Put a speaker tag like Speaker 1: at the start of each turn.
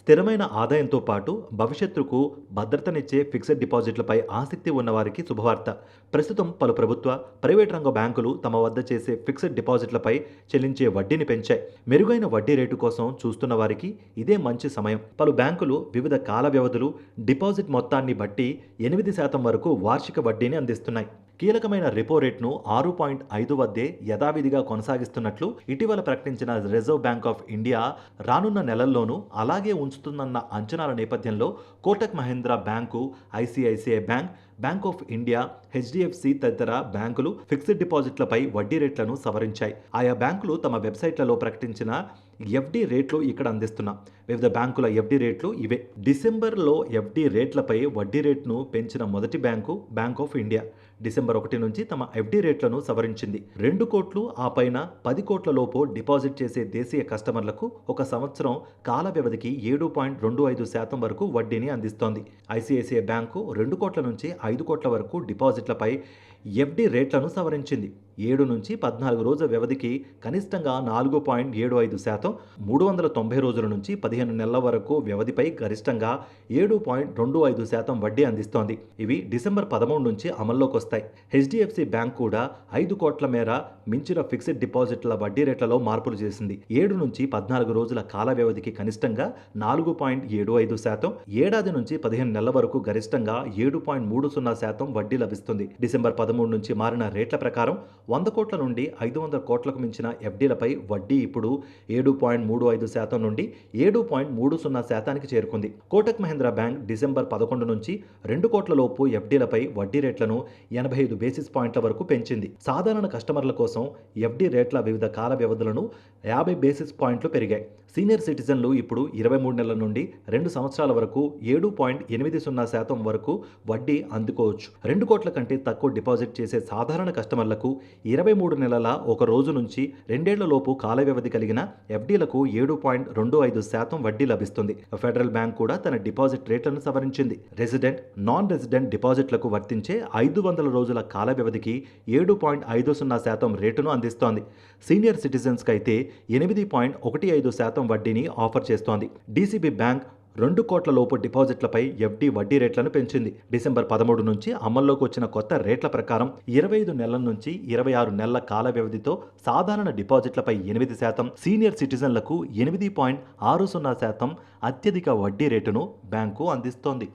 Speaker 1: స్థిరమైన ఆదాయంతో పాటు భవిష్యత్తుకు భద్రతనిచ్చే ఫిక్స్డ్ డిపాజిట్లపై ఆసక్తి ఉన్నవారికి శుభవార్త. ప్రస్తుతం పలు ప్రభుత్వ, ప్రైవేట్ రంగ బ్యాంకులు తమ వద్ద చేసే ఫిక్స్డ్ డిపాజిట్లపై చెల్లించే వడ్డీని పెంచాయి. మెరుగైన వడ్డీ రేటు కోసం చూస్తున్న వారికి ఇదే మంచి సమయం. పలు బ్యాంకులు వివిధ కాల వ్యవధులు, డిపాజిట్ మొత్తాన్ని బట్టి 8% వరకు వార్షిక వడ్డీని అందిస్తున్నాయి. కీలకమైన రెపో రేట్ను 6.5 వద్దే యథావిధిగా కొనసాగిస్తున్నట్లు ఇటీవల ప్రకటించిన రిజర్వ్ బ్యాంక్ ఆఫ్ ఇండియా రానున్న నెలల్లోనూ అలాగే ఉంచుతుందన్న అంచనాల నేపథ్యంలో Kotak Mahindra bank, ICICI bank, bank of India, HDFC తదితర బ్యాంకులు ఫిక్స్డ్ డిపాజిట్లపై వడ్డీ రేట్లను సవరించాయి. ఆయా బ్యాంకులు తమ వెబ్సైట్లలో ప్రకటించిన ఎఫ్డి రేట్లు ఇక్కడ అందిస్తున్నాం. వివిధ బ్యాంకుల ఎఫ్డి రేట్లు ఇవే. డిసెంబర్లో ఎఫ్డి రేట్లపై వడ్డీ రేట్ను పెంచిన మొదటి bank bank of India December 1 నుంచి తమ ఎఫ్డి రేట్లను సవరించింది. 2 కోట్లు ఆ పైన 10 కోట్ల లోపు డిపాజిట్ చేసే దేశీయ కస్టమర్లకు 1 సంవత్సరం కాల వ్యవధికి 7.25% వరకు వడ్డీని అందిస్తోంది. ఐసిఐసిఐ బ్యాంకు 2 కోట్ల నుంచి 5 కోట్ల వరకు డిపాజిట్లపై ఎఫ్డి రేట్లను సవరించింది. 7 నుంచి 14 రోజుల వ్యవధికి కనిష్టంగా 4.75%, 390 రోజుల నుంచి 15 నెలల వరకు వ్యవధిపై గరిష్టంగా 7.25% వడ్డీ అందిస్తోంది. ఇవి డిసెంబర్ 13 నుంచి అమల్లోకి వస్తాయి. హెచ్డిఎఫ్సి బ్యాంక్ కూడా 5 కోట్ల మేర మించిన ఫిక్స్డ్ డిపాజిట్ల వడ్డీ రేట్లలో మార్పులు చేసింది. 7 నుంచి 14 రోజుల కాల వ్యవధికి కనిష్టంగా 4.75%, ఏడాది నుంచి 15 నెలల వరకు గరిష్టంగా 7.30% వడ్డీ లభిస్తుంది. డిసెంబర్ 13 నుంచి మారిన రేట్ల ప్రకారం 100 కోట్ల నుండి 500 కోట్లకు మించిన ఎఫ్డీలపై వడ్డీ ఇప్పుడు 7.35% నుండి 7.30%కి చేరుకుంది. కోటక్ మహీంద్రా బ్యాంక్ డిసెంబర్ 11 నుంచి 2 కోట్ల లోపు ఎఫ్డీలపై వడ్డీ రేట్లను 85 బేసిస్ పాయింట్ల వరకు పెంచింది. సాధారణ కస్టమర్ల కోసం ఎఫ్డీ రేట్ల వివిధ కాల వ్యవధులను 50 బేసిస్ పాయింట్లు పెరిగాయి. సీనియర్ సిటిజన్లు ఇప్పుడు 23 నెలల నుండి 2 సంవత్సరాల వరకు 7.80% వరకు వడ్డీ అందుకోవచ్చు. 2 కోట్ల కంటే తక్కువ డిపాజిట్ చేసే సాధారణ కస్టమర్లకు 23 నెలల 1 రోజు నుంచి 2 ఏళ్ల లోపు కాల వ్యవధి కలిగిన ఎఫ్డీలకు 7.25% వడ్డీ లభిస్తుంది. ఫెడరల్ బ్యాంక్ కూడా తన డిపాజిట్ రేట్లను సవరించింది. రెసిడెంట్, నాన్ రెసిడెంట్ డిపాజిట్లకు వర్తించే 500 రోజుల కాల వ్యవధికి 7.50% రేటును అందిస్తోంది. సీనియర్ సిటిజన్స్కి అయితే 8.15% వడ్డీని ఆఫర్ చేస్తోంది. డీసీబీ బ్యాంక్ 2 కోట్ల లోపు డిపాజిట్లపై ఎఫ్డి వడ్డీ రేట్లను పెంచింది. డిసెంబర్ 13 నుంచి అమల్లోకి వచ్చిన కొత్త రేట్ల ప్రకారం 25 నెలల నుంచి 26 నెలల కాల వ్యవధితో సాధారణ డిపాజిట్లపై 8%, సీనియర్ సిటిజన్లకు 8.60% అత్యధిక వడ్డీ రేటును బ్యాంకు అందిస్తోంది.